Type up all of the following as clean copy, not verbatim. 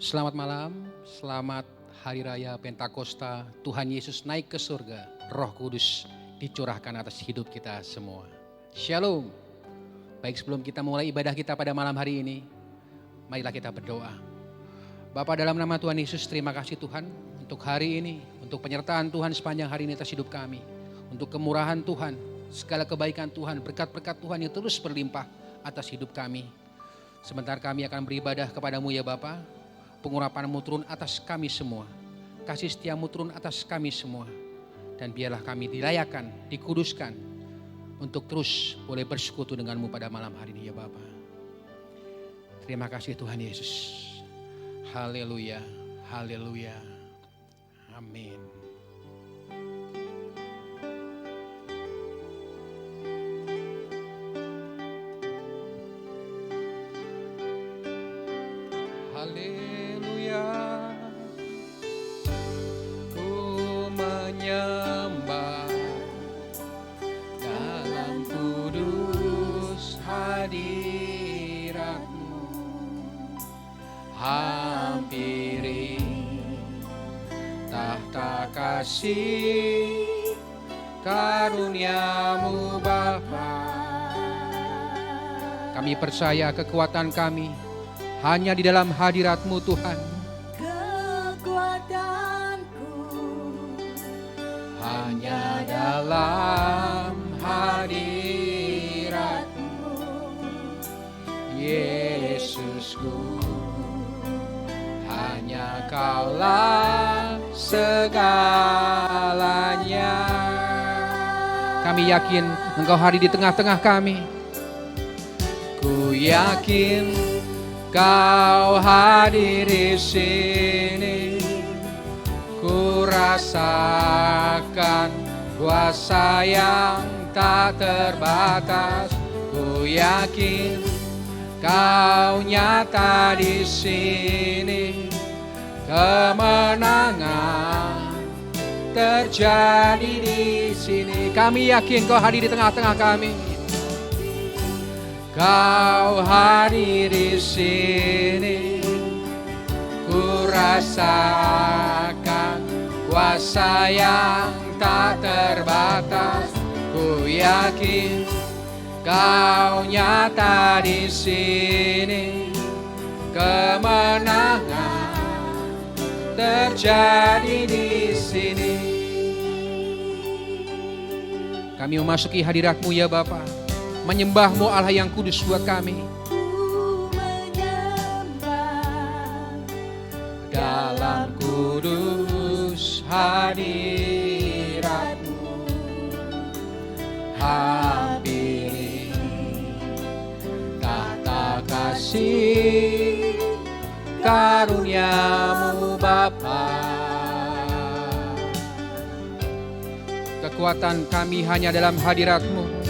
Selamat malam, selamat Hari Raya Pentakosta, Tuhan Yesus naik ke surga, Roh Kudus dicurahkan atas hidup kita semua. Shalom. Baik, sebelum kita mulai ibadah kita pada malam hari ini, marilah kita berdoa. Bapa, dalam nama Tuhan Yesus, terima kasih Tuhan untuk hari ini, untuk penyertaan Tuhan sepanjang hari ini atas hidup kami, untuk kemurahan Tuhan, segala kebaikan Tuhan, berkat-berkat Tuhan yang terus berlimpah atas hidup kami. Sebentar kami akan beribadah kepadamu ya Bapa. Pengurapan-Mu turun atas kami semua. Kasih setia-Mu turun atas kami semua. Dan biarlah kami dilayakan, dikuduskan untuk terus boleh bersekutu dengan-Mu pada malam hari ini ya Bapa. Terima kasih Tuhan Yesus. Haleluya, haleluya. Amin. Haleluya, ku menyembah dalam kudus hadirat-Mu, hampiri tahta kasih karunia-Mu Bapa. Kami percaya kekuatan kami hanya di dalam hadirat-Mu Tuhan. Kekuatanku Hanya dalam hadirat-Mu, Yesusku. Hanya Kaulah segalanya. Kami yakin Engkau hadir di tengah-tengah kami. Ku yakin Kau hadir di sini, ku rasakan kuasa yang tak terbatas. Ku yakin Kau nyata di sini, kemenangan terjadi di sini. Kami yakin Kau hadir di tengah-tengah kami. Kau hadir di sini, ku rasakan kuasa yang tak terbatas. Ku yakin Kau nyata di sini, kemenangan terjadi di sini. Kami memasuki hadirat-Mu ya Bapa, menyembah-Mu Allah yang kudus buat kami. ku menyembah Dalam kudus hadirat-Mu, hampiri tahta kasih karunia-Mu Bapa. Kekuatan kami hanya dalam hadirat-Mu.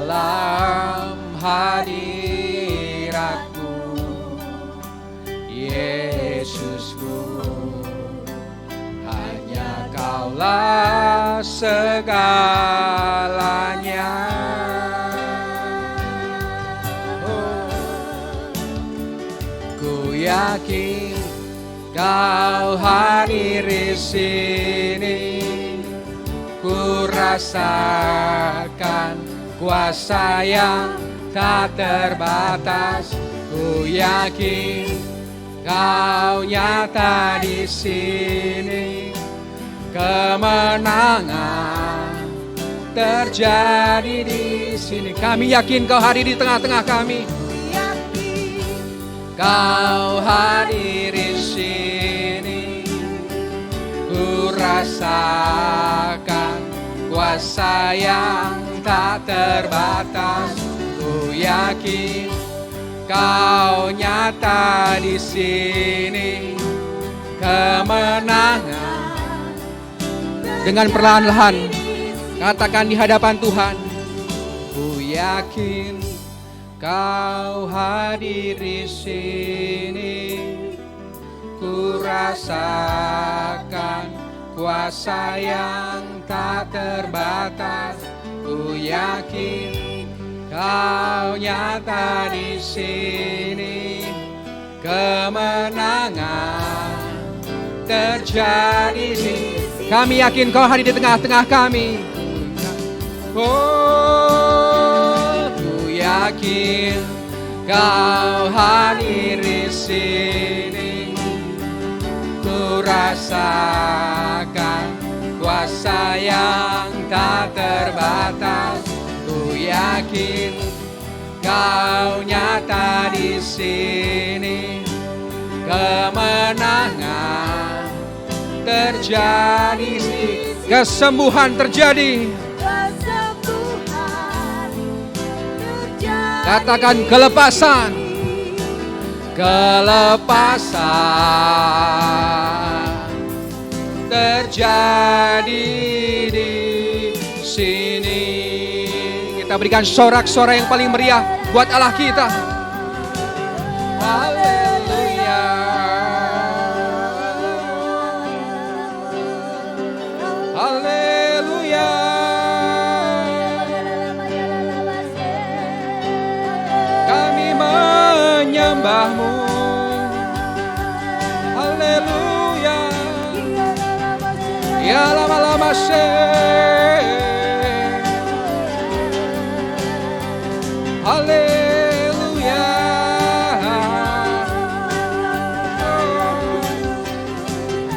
Dalam hadirat-Mu, Yesusku. Hanya Kaulah segalanya. Oh, ku yakin Kau hadir di sini, ku rasakan kuasa yang tak terbatas. Ku yakin Kau nyata di sini, kemenangan terjadi di sini. Kami yakin Kau hadir di tengah-tengah kami. Kau hadir di sini, ku rasakan kuasa yang tak terbatas. Ku yakin Kau nyata di sini, kemenangan. Dengan perlahan-lahan katakan di hadapan Tuhan, ku yakin Kau hadir di sini, ku rasakan kuasa yang tak terbatas. Ku yakin Kau nyata di sini, kemenangan terjadi di sini. Kami yakin Kau hadir di tengah-tengah kami. Oh, ku yakin Kau hadir di sini. Ku rasakan kuasa yang tak terbatas. Ku yakin Kau nyata di sini. Kemenangan terjadi di sini. Kesembuhan terjadi. Katakan kelepasan. Kelepasan terjadi di sini. Kita berikan sorak-sorai yang paling meriah buat Allah kita. Haleluya. Haleluya. Kami menyembah-Mu. Haleluya. Ya lama-lama haleluya.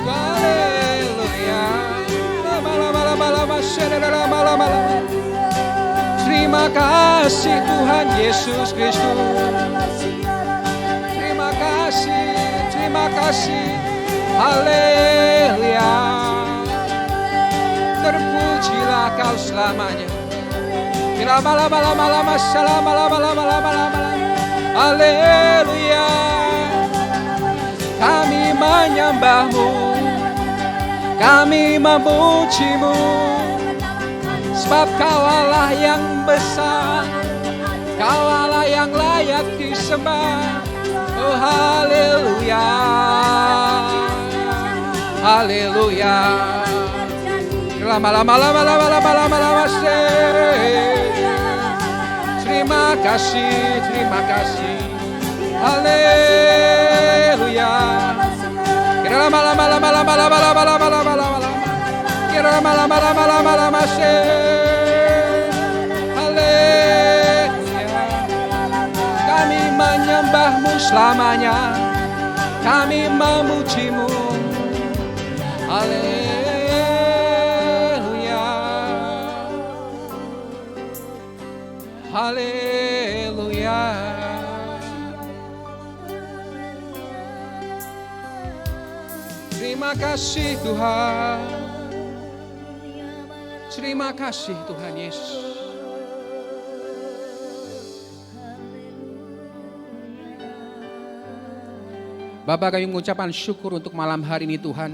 Haleluya. Lama-lama. Terima kasih Tuhan Yesus Kristus. Terima kasih. Haleluya. Terpujilah Kau selamanya. Lama-lama. Haleluya. Kami menyembah-Mu, kami memuji-Mu, sebab Kau Allah yang besar, Kau Allah yang layak disembah. Oh haleluya. Haleluya. Lama-lama. Terima kasih. Haleluya. Lama-lama. Haleluya. Kami menyembah-Mu selamanya, kami memuji-Mu. Haleluya. Haleluya. Terima kasih Tuhan. Terima kasih Tuhan Yesus. Bapa, kami mengucapkan syukur untuk malam hari ini Tuhan.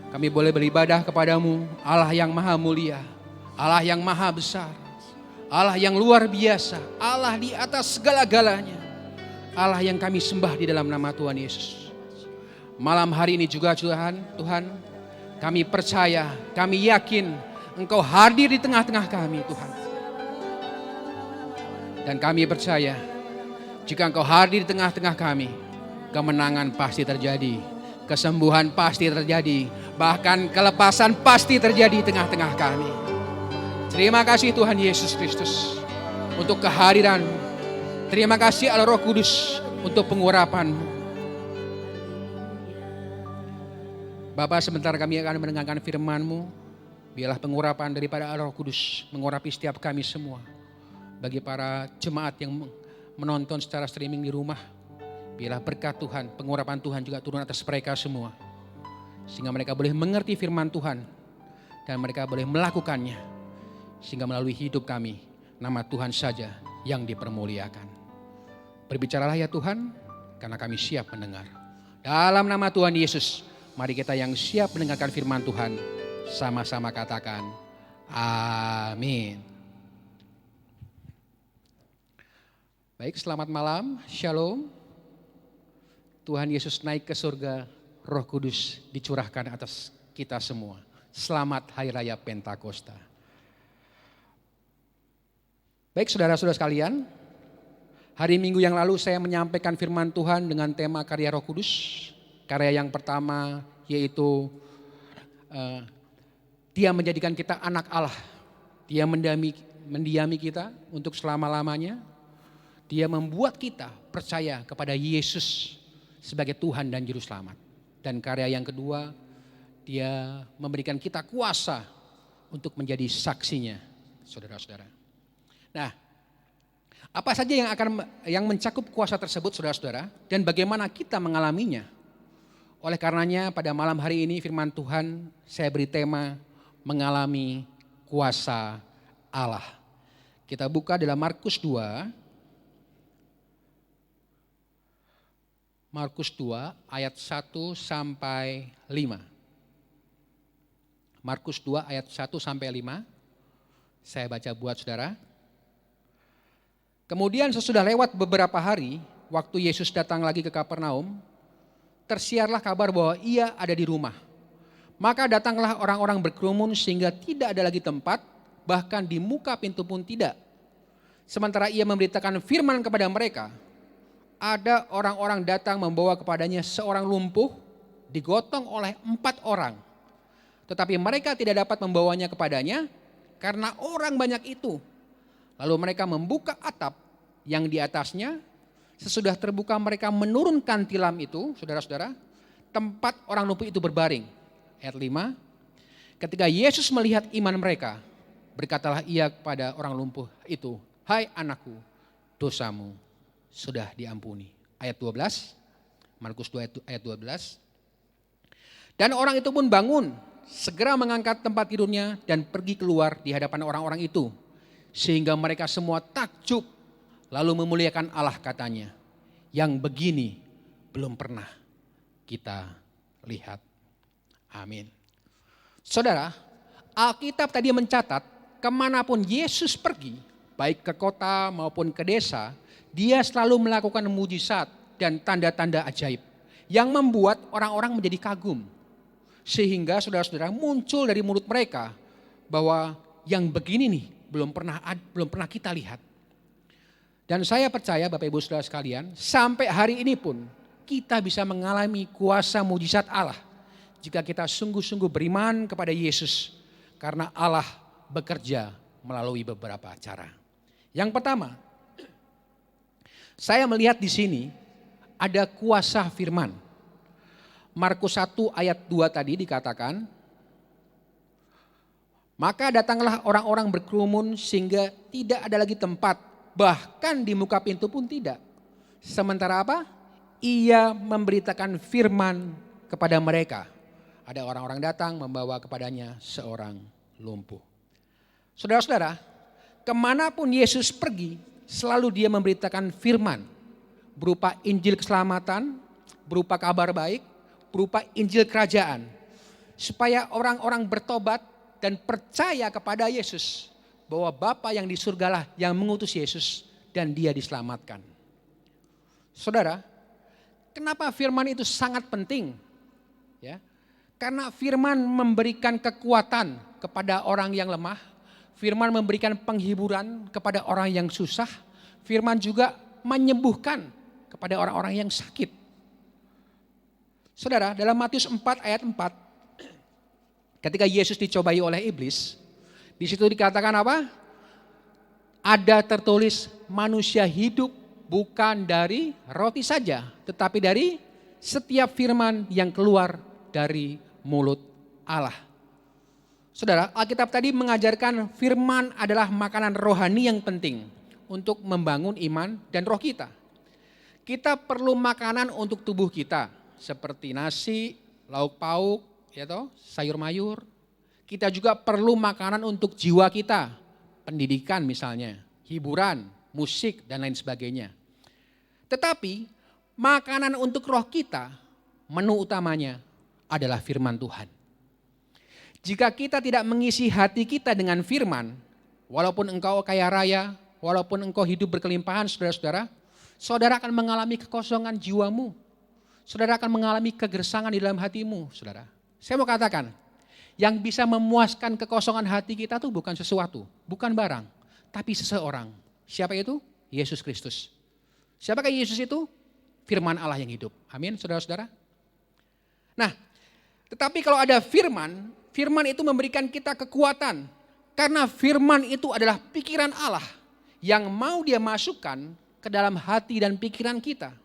Kami boleh beribadah kepadamu, Allah yang maha mulia, Allah yang maha besar, Allah yang luar biasa, Allah di atas segala-galanya, Allah yang kami sembah di dalam nama Tuhan Yesus. Malam hari ini juga Tuhan, kami percaya, kami yakin Engkau hadir di tengah-tengah kami Tuhan. Dan kami percaya, jika Engkau hadir di tengah-tengah kami, kemenangan pasti terjadi, kesembuhan pasti terjadi, bahkan kelepasan pasti terjadi di tengah-tengah kami. Terima kasih Tuhan Yesus Kristus untuk kehadiran-Mu. Terima kasih Allah Roh Kudus untuk pengurapan-Mu. Bapak, sebentar kami akan mendengarkan firman-Mu. Biarlah pengurapan daripada Allah Roh Kudus mengurapi setiap kami semua. Bagi para jemaat yang menonton secara streaming di rumah, biarlah berkat Tuhan, pengurapan Tuhan juga turun atas mereka semua. Sehingga mereka boleh mengerti firman Tuhan dan mereka boleh melakukannya. Sehingga melalui hidup kami, nama Tuhan saja yang dipermuliakan. Berbicaralah ya Tuhan, karena kami siap mendengar. Dalam nama Tuhan Yesus, mari kita yang siap mendengarkan firman Tuhan, sama-sama katakan, amin. Baik, selamat malam, shalom. Tuhan Yesus naik ke surga, Roh Kudus dicurahkan atas kita semua. Selamat Hari Raya Pentakosta. Baik saudara-saudara sekalian, hari Minggu yang lalu saya menyampaikan firman Tuhan dengan tema karya Roh Kudus. Karya yang pertama yaitu Dia menjadikan kita anak Allah. Dia mendiami kita untuk selama-lamanya. Dia membuat kita percaya kepada Yesus sebagai Tuhan dan Juru Selamat. Dan karya yang kedua, Dia memberikan kita kuasa untuk menjadi saksinya, saudara-saudara. Nah, apa saja yang mencakup kuasa tersebut, saudara-saudara, dan bagaimana kita mengalaminya? Oleh karenanya pada malam hari ini firman Tuhan saya beri tema mengalami kuasa Allah. Kita buka dalam Markus 2. Markus 2 ayat 1 sampai 5. Markus 2 ayat 1 sampai 5. Saya baca buat saudara. Kemudian sesudah lewat beberapa hari, waktu Yesus datang lagi ke Kapernaum, tersiarlah kabar bahwa ia ada di rumah. Maka datanglah orang-orang berkerumun sehingga tidak ada lagi tempat, bahkan di muka pintu pun tidak. Sementara ia memberitakan firman kepada mereka, ada orang-orang datang membawa kepadanya seorang lumpuh digotong oleh 4 orang. Tetapi mereka tidak dapat membawanya kepadanya karena orang banyak itu. Lalu mereka membuka atap yang di atasnya. Sesudah terbuka mereka menurunkan tilam itu, saudara-saudara, tempat orang lumpuh itu berbaring. Ayat 5, ketika Yesus melihat iman mereka, berkatalah ia kepada orang lumpuh itu, hai anakku, dosamu sudah diampuni. Ayat 12, Markus 2 ayat 12. Dan orang itu pun bangun, segera mengangkat tempat tidurnya dan pergi keluar di hadapan orang-orang itu. Sehingga mereka semua takjub, lalu memuliakan Allah katanya, yang begini belum pernah kita lihat. Amin. Saudara, Alkitab tadi mencatat kemanapun Yesus pergi, baik ke kota maupun ke desa, dia selalu melakukan mujizat dan tanda-tanda ajaib yang membuat orang-orang menjadi kagum. Sehingga saudara-saudara muncul dari mulut mereka bahwa yang begini nih belum pernah kita lihat. Dan saya percaya Bapak Ibu Saudara sekalian, sampai hari ini pun kita bisa mengalami kuasa mujizat Allah jika kita sungguh-sungguh beriman kepada Yesus, karena Allah bekerja melalui beberapa cara. Yang pertama, saya melihat di sini ada kuasa firman. Markus 1 ayat 2 tadi dikatakan, maka datanglah orang-orang berkerumun sehingga tidak ada lagi tempat, bahkan di muka pintu pun tidak. Sementara apa? Ia memberitakan firman kepada mereka. Ada orang-orang datang membawa kepadanya seorang lumpuh. Saudara-saudara, kemanapun Yesus pergi, selalu dia memberitakan firman. Berupa Injil keselamatan, berupa kabar baik, berupa Injil kerajaan. Supaya orang-orang bertobat dan percaya kepada Yesus. Bahwa Bapa yang di surgalah yang mengutus Yesus dan dia diselamatkan. Saudara, kenapa firman itu sangat penting? Ya, karena firman memberikan kekuatan kepada orang yang lemah. Firman memberikan penghiburan kepada orang yang susah. Firman juga menyembuhkan kepada orang-orang yang sakit. Saudara, dalam Matius 4 ayat 4, ketika Yesus dicobai oleh iblis, di situ dikatakan apa? Ada tertulis manusia hidup bukan dari roti saja, tetapi dari setiap firman yang keluar dari mulut Allah. Saudara, Alkitab tadi mengajarkan firman adalah makanan rohani yang penting untuk membangun iman dan roh kita. Kita perlu makanan untuk tubuh kita seperti nasi, lauk pauk, ya toh, sayur mayur. Kita juga perlu makanan untuk jiwa kita, pendidikan misalnya, hiburan, musik dan lain sebagainya. Tetapi makanan untuk roh kita, menu utamanya adalah firman Tuhan. Jika kita tidak mengisi hati kita dengan firman, walaupun engkau kaya raya, walaupun engkau hidup berkelimpahan, saudara-saudara, saudara akan mengalami kekosongan jiwamu. Saudara akan mengalami kegersangan di dalam hatimu, saudara. Saya mau katakan, yang bisa memuaskan kekosongan hati kita tuh bukan sesuatu, bukan barang, tapi seseorang, Siapa itu? Yesus Kristus. Siapakah Yesus itu? Firman Allah yang hidup. Amin, saudara-saudara. Nah, tetapi kalau ada firman, firman itu memberikan kita kekuatan. Karena firman itu adalah pikiran Allah yang mau dia masukkan ke dalam hati dan pikiran kita.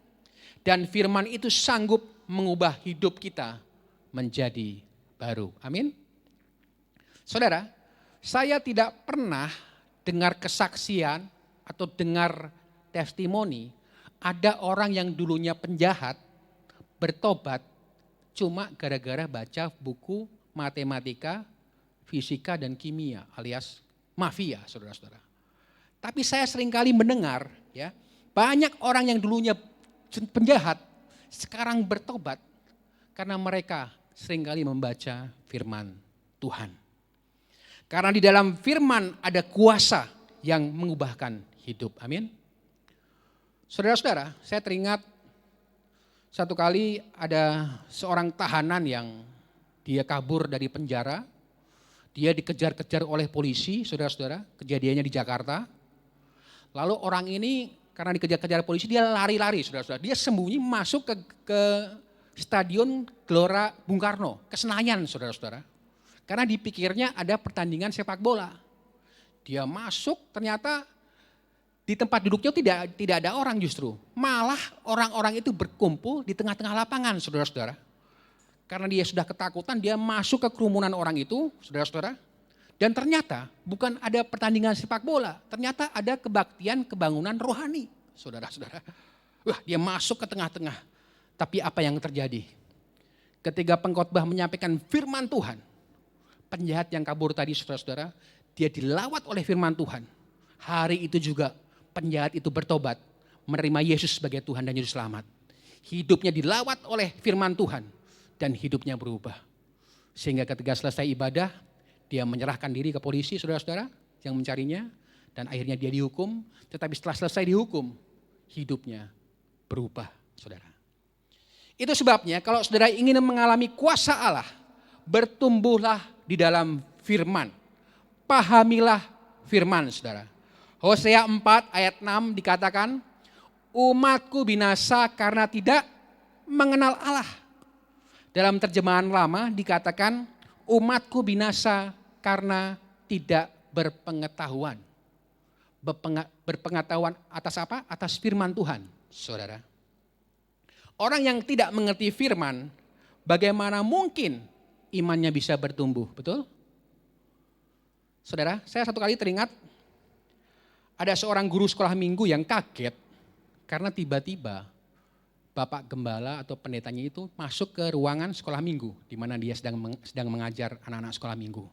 Dan firman itu sanggup mengubah hidup kita menjadi baru. Amin. Saudara, saya tidak pernah dengar kesaksian atau dengar testimoni ada orang yang dulunya penjahat bertobat cuma gara-gara baca buku matematika, fisika dan kimia alias mafia, saudara-saudara. Tapi saya seringkali mendengar ya, banyak orang yang dulunya penjahat sekarang bertobat karena mereka seringkali membaca firman Tuhan. Karena di dalam firman ada kuasa yang mengubahkan hidup. Amin. Saudara-saudara, saya teringat satu kali ada seorang tahanan yang dia kabur dari penjara. Dia dikejar-kejar oleh polisi, saudara-saudara. Kejadiannya di Jakarta. Lalu orang ini karena dikejar-kejar polisi dia lari-lari, saudara-saudara. Dia sembunyi masuk ke Stadion Gelora Bung Karno, ke Senayan, saudara-saudara. Karena dipikirnya ada pertandingan sepak bola. Dia masuk ternyata di tempat duduknya tidak ada orang justru. Malah orang-orang itu berkumpul di tengah-tengah lapangan, saudara-saudara. Karena dia sudah ketakutan, dia masuk ke kerumunan orang itu, saudara-saudara. Dan ternyata bukan ada pertandingan sepak bola, ternyata ada kebaktian kebangunan rohani, saudara-saudara. Wah, dia masuk ke tengah-tengah. Tapi apa yang terjadi? Ketika pengkhotbah menyampaikan firman Tuhan, penjahat yang kabur tadi, saudara-saudara, dia dilawat oleh firman Tuhan. Hari itu juga penjahat itu bertobat, menerima Yesus sebagai Tuhan dan Juru Selamat. Hidupnya dilawat oleh firman Tuhan dan hidupnya berubah. Sehingga ketika selesai ibadah, dia menyerahkan diri ke polisi, saudara-saudara, yang mencarinya. Dan akhirnya dia dihukum, tetapi setelah selesai dihukum, hidupnya berubah, saudara. Itu sebabnya kalau saudara ingin mengalami kuasa Allah, bertumbuhlah di dalam firman. Pahamilah firman, saudara. Hosea 4 ayat 6 dikatakan, umatku binasa karena tidak mengenal Allah. Dalam terjemahan lama dikatakan, umatku binasa karena tidak berpengetahuan. Berpengetahuan atas apa? Atas firman Tuhan, saudara. Orang yang tidak mengerti firman, bagaimana mungkin imannya bisa bertumbuh, betul? Saudara, saya satu kali teringat, ada seorang guru sekolah minggu yang kaget karena tiba-tiba Bapak Gembala atau pendetanya itu masuk ke ruangan sekolah minggu di mana dia sedang mengajar anak-anak sekolah minggu.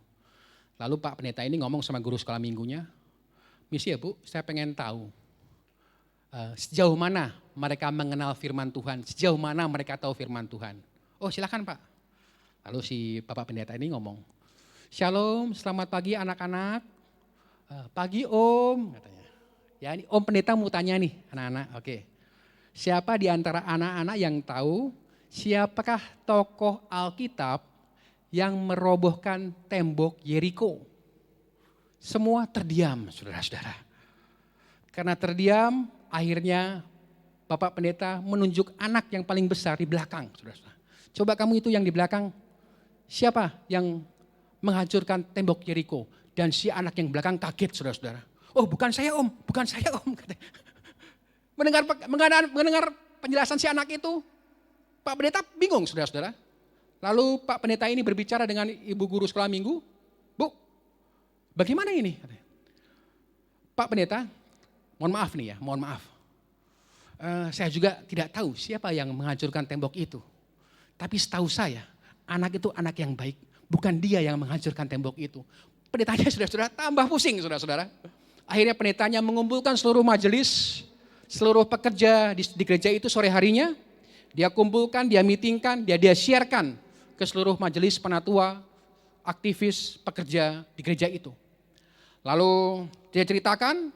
Lalu Pak Pendeta ini ngomong sama guru sekolah minggunya, "Misi ya Bu, saya pengen tahu sejauh mana mereka mengenal firman Tuhan, sejauh mana mereka tahu firman Tuhan." "Oh silakan Pak." Lalu si Bapak Pendeta ini ngomong, "Shalom, selamat pagi anak-anak." "Pagi Om," katanya. Ya, ini Om Pendeta mau tanya nih anak-anak, oke. Siapa di antara anak-anak yang tahu siapakah tokoh Alkitab yang merobohkan tembok Yeriko? Semua terdiam, saudara-saudara. Karena terdiam, akhirnya Bapak Pendeta menunjuk anak yang paling besar di belakang, saudara-saudara. Coba kamu itu yang di belakang, siapa yang menghancurkan tembok Yeriko? Dan si anak yang belakang kaget, saudara-saudara. "Oh bukan saya Om, bukan saya Om." Mendengar penjelasan si anak itu, Pak Pendeta bingung, saudara-saudara. Lalu Pak Pendeta ini berbicara dengan ibu guru sekolah minggu, "Bu, bagaimana ini?" "Pak Pendeta, mohon maaf nih ya, mohon maaf. Saya juga tidak tahu siapa yang menghancurkan tembok itu. Tapi setahu saya, anak itu anak yang baik, bukan dia yang menghancurkan tembok itu." Pendetanya saudara-saudara tambah pusing, saudara-saudara. Akhirnya pendetanya mengumpulkan seluruh majelis, seluruh pekerja di gereja itu sore harinya. Dia kumpulkan, dia meetingkan, dia sharekan ke seluruh majelis penatua, aktivis, pekerja di gereja itu. Lalu dia ceritakan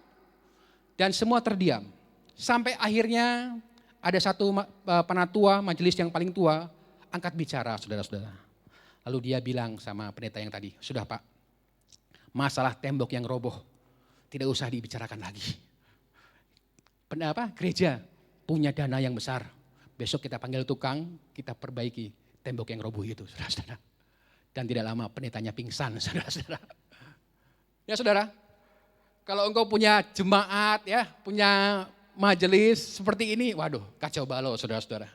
dan semua terdiam. Sampai akhirnya ada satu penatua majelis yang paling tua angkat bicara, saudara-saudara. Lalu dia bilang sama pendeta yang tadi, "Sudah Pak, masalah tembok yang roboh tidak usah dibicarakan lagi. gereja punya dana yang besar. Besok kita panggil tukang, kita perbaiki tembok yang roboh itu, saudara-saudara. Dan tidak lama pendetanya pingsan, saudara-saudara. Ya saudara, kalau engkau punya jemaat, ya, punya majelis seperti ini, waduh, kacau balau, saudara-saudara.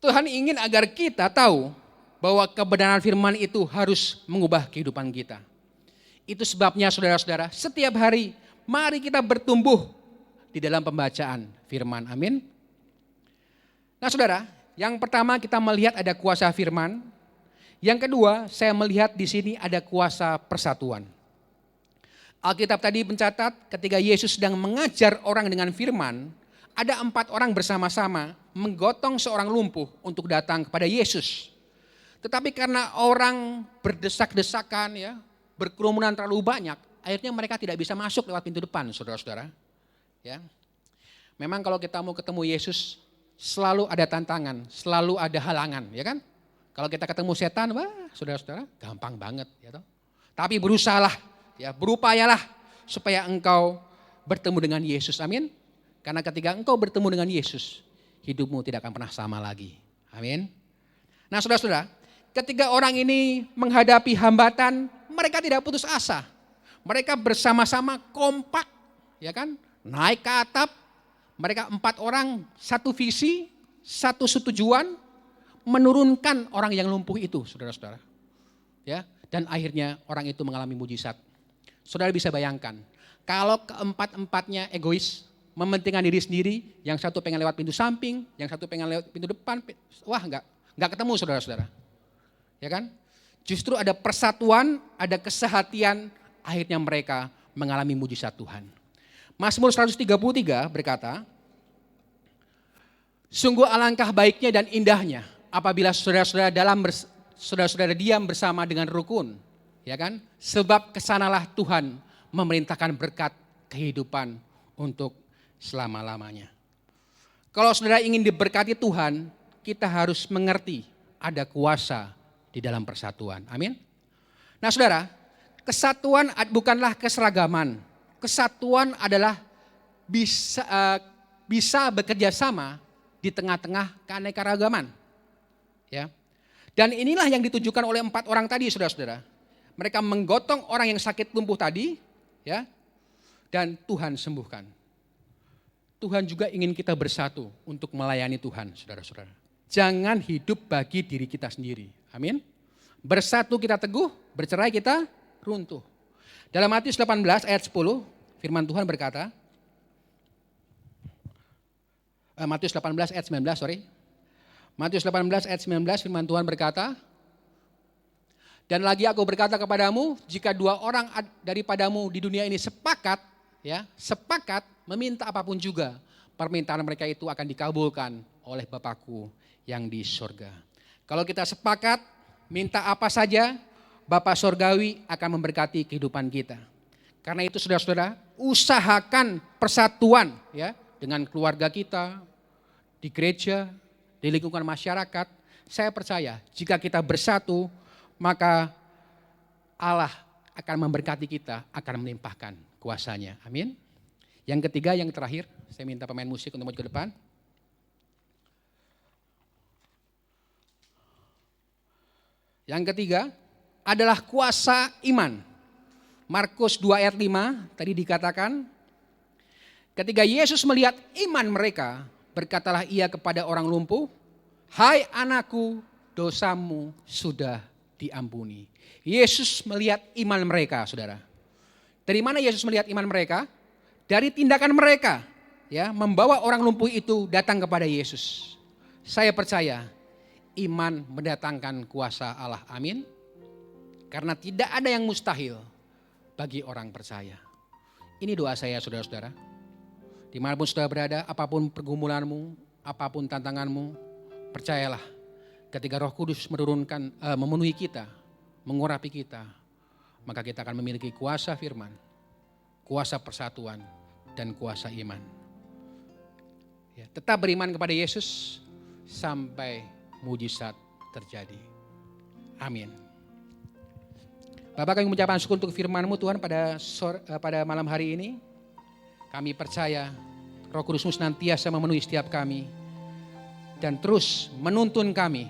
Tuhan ingin agar kita tahu bahwa kebenaran firman itu harus mengubah kehidupan kita. Itu sebabnya saudara-saudara, setiap hari mari kita bertumbuh di dalam pembacaan firman. Amin. Nah saudara, yang pertama kita melihat ada kuasa firman. Yang kedua, saya melihat di sini ada kuasa persatuan. Alkitab tadi mencatat ketika Yesus sedang mengajar orang dengan firman, ada 4 orang bersama-sama menggotong seorang lumpuh untuk datang kepada Yesus. Tetapi karena orang berdesak-desakan, ya, berkerumunan terlalu banyak, akhirnya mereka tidak bisa masuk lewat pintu depan, saudara-saudara. Ya, memang kalau kita mau ketemu Yesus, selalu ada tantangan, selalu ada halangan, ya kan? Kalau kita ketemu setan, wah, saudara-saudara, gampang banget, ya toh. Tapi berusahalah, ya, berupayalah supaya engkau bertemu dengan Yesus. Amin. Karena ketika engkau bertemu dengan Yesus, hidupmu tidak akan pernah sama lagi. Amin. Nah saudara-saudara, ketika orang ini menghadapi hambatan, mereka tidak putus asa. Mereka bersama-sama kompak, ya kan? Naik ke atap, mereka 4 orang, satu visi, satu tujuan, menurunkan orang yang lumpuh itu, saudara-saudara. Ya, dan akhirnya orang itu mengalami mujizat. Saudara bisa bayangkan, kalau keempat-empatnya egois, mementingkan diri sendiri, yang satu pengen lewat pintu samping, yang satu pengen lewat pintu depan, wah enggak ketemu saudara-saudara. Ya kan? Justru ada persatuan, ada kesehatian, akhirnya mereka mengalami mujizat Tuhan. Mazmur 133 berkata, sungguh alangkah baiknya dan indahnya apabila saudara-saudara diam bersama dengan rukun, ya kan? Sebab kesanalah Tuhan memerintahkan berkat kehidupan untuk selama-lamanya. Kalau saudara ingin diberkati Tuhan, kita harus mengerti ada kuasa di dalam persatuan. Amin. Nah saudara, kesatuan bukanlah keseragaman. Kesatuan adalah bisa bekerja sama di tengah-tengah keanekaragaman. Ya. Dan inilah yang ditunjukkan oleh 4 orang tadi, saudara-saudara. Mereka menggotong orang yang sakit lumpuh tadi, ya, dan Tuhan sembuhkan. Tuhan juga ingin kita bersatu untuk melayani Tuhan, saudara-saudara. Jangan hidup bagi diri kita sendiri. Amin. Bersatu kita teguh, bercerai kita runtuh. Dalam Matius 18 ayat 10, firman Tuhan berkata, Matius 18 ayat 19, Matius 18 ayat 19 firman Tuhan berkata, dan lagi aku berkata kepadamu, jika 2 orang daripadamu di dunia ini sepakat meminta apapun juga, permintaan mereka itu akan dikabulkan oleh Bapakku yang di surga. Kalau kita sepakat minta apa saja, Bapa Surgawi akan memberkati kehidupan kita. Karena itu saudara-saudara, usahakan persatuan, ya, dengan keluarga kita, di gereja, di lingkungan masyarakat. Saya percaya jika kita bersatu, maka Allah akan memberkati kita, akan melimpahkan kuasanya. Amin. Yang ketiga, yang terakhir, saya minta pemain musik untuk maju ke depan. Yang ketiga adalah kuasa iman. Markus 2 ayat 5 tadi dikatakan, ketika Yesus melihat iman mereka, berkatalah ia kepada orang lumpuh, hai anakku, dosamu sudah diampuni. Yesus melihat iman mereka, saudara. Dari mana Yesus melihat iman mereka? Dari tindakan mereka, ya, membawa orang lumpuh itu datang kepada Yesus. Saya percaya iman mendatangkan kuasa Allah. Amin. Karena tidak ada yang mustahil bagi orang percaya. Ini doa saya, saudara-saudara. Dimanapun saudara berada, apapun pergumulanmu, apapun tantanganmu, percayalah ketika Roh Kudus memenuhi kita, mengurapi kita, maka kita akan memiliki kuasa firman, kuasa persatuan, dan kuasa iman. Ya, tetap beriman kepada Yesus sampai mujizat terjadi. Amin. Bapak, kami mengucapkan syukur untuk firman-Mu Tuhan pada malam hari ini. Kami percaya Roh Kudus-Mu senantiasa memenuhi setiap kami dan terus menuntun kami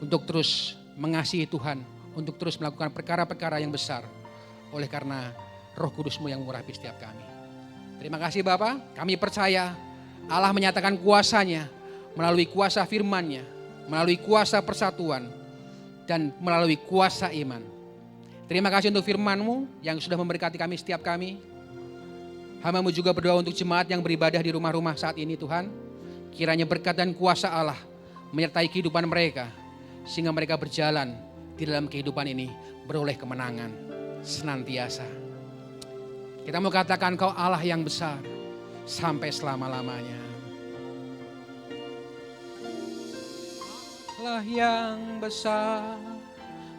untuk terus mengasihi Tuhan, untuk terus melakukan perkara-perkara yang besar oleh karena Roh Kudus-Mu yang mengurapi setiap kami. Terima kasih Bapa, kami percaya Allah menyatakan kuasa-Nya melalui kuasa firman-Nya, melalui kuasa persatuan, dan melalui kuasa iman. Terima kasih untuk firman-Mu yang sudah memberkati kami setiap kami. Hamba-Mu juga berdoa untuk jemaat yang beribadah di rumah-rumah saat ini Tuhan. Kiranya berkat dan kuasa Allah menyertai kehidupan mereka, sehingga mereka berjalan di dalam kehidupan ini beroleh kemenangan senantiasa. Kita mau katakan Kau Allah yang besar sampai selama-lamanya. Allah yang besar,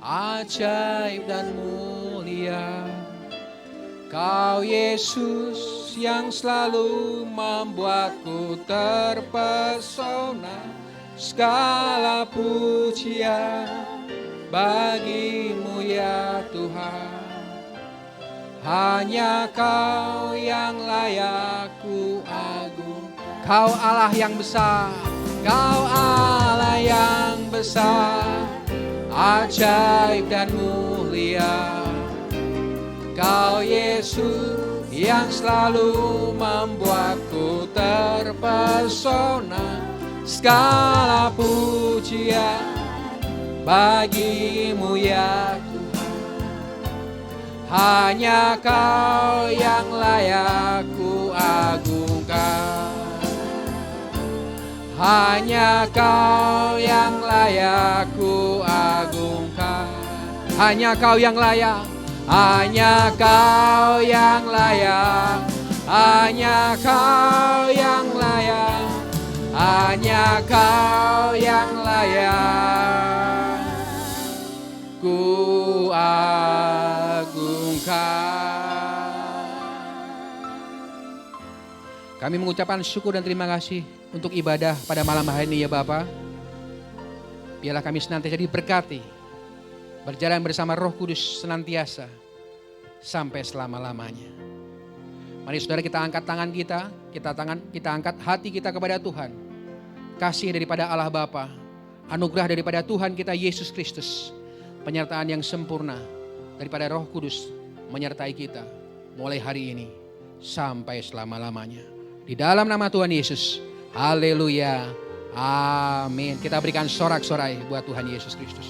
ajaib dan mulia. Kau Yesus yang selalu membuatku terpesona. Segala pujian bagi-Mu ya Tuhan. Hanya Kau yang layak ku agung. Kau Allah yang besar, Kau Allah yang besar, ajaib dan mulia. Kau Yesus yang selalu membuatku terpesona. Segala pujian bagi-Mu ya Tuhan. Hanya Kau yang layak ku agungkan. Hanya Kau yang layak ku agungkan. Hanya Kau yang layak. Hanya Kau yang layak. Hanya Kau yang layak. Hanya Kau yang layak ku agungkan. Kami mengucapkan syukur dan terima kasih untuk ibadah pada malam hari ini ya Bapa. Biarlah kami senantiasa diberkati, berjalan bersama Roh Kudus senantiasa sampai selama-lamanya. Mari saudara kita angkat tangan kita angkat hati kita kepada Tuhan. Kasih daripada Allah Bapa, anugerah daripada Tuhan kita Yesus Kristus, penyertaan yang sempurna daripada Roh Kudus menyertai kita mulai hari ini sampai selama-lamanya. Di dalam nama Tuhan Yesus, haleluya, amin. Kita berikan sorak-sorai buat Tuhan Yesus Kristus.